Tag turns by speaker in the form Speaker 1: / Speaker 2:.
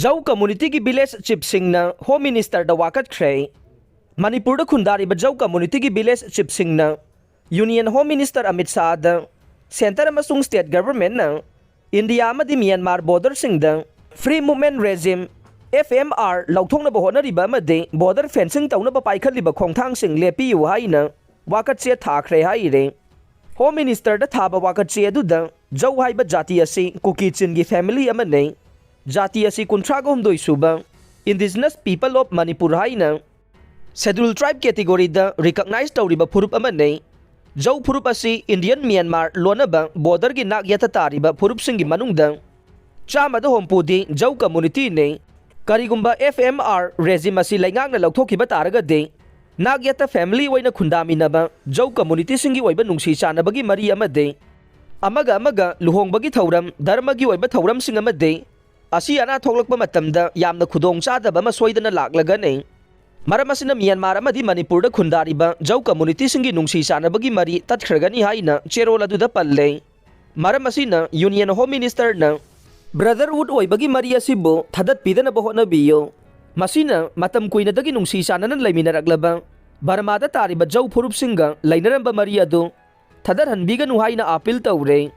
Speaker 1: Jau community ki village chief singna home minister da wakat khrei. Manipur da khundari ba Jau community ki village chief singna Union Home Minister Amit Shah da Center amasung state government na India amadi Myanmar border singda free movement regime FMR lauthongna ba honariba amade border fencing tawna ba paikhaliba khongthang sing lepi yu haina wakat che thakre haire. Home Minister da thaba wakat che adu da Jau haiba jati asi Kuki Chin gi family amane jati asi kunthraga humdoi suba indigenous people of Manipur haina scheduled tribe category da recognized tawriba phurup amane Jau phurup asi Indian Myanmar lonaba border gi nak yata tariba phurup singi manungda chama da hompudi Jau community ne karigumba FMR regime asi laingak na lauthokiba taraga de nak yata family oina khundami naba Jau community singi oiba nungsi chanabagi mari amade amaga luhongbagi thauram dharmagi oiba thauram sing amade asi ana thoklakpa matamda yamna khudong chadaba ma soidana laklaga ne maram asina Myanmar amadi Manipur da khundariba Jau community singi nungsi chanabagi mari tatkhirgani haina cherol aduda palle maram asina Union Home Minister na brotherhood oibagi mari asibo thadat pidana bahona biyo masina matam kuina dagi nungsi chananan laiminaraglaba Barmada tariba Jau phurup singa lainaramba mari adu thadar hanbiganu haina appeal tawre.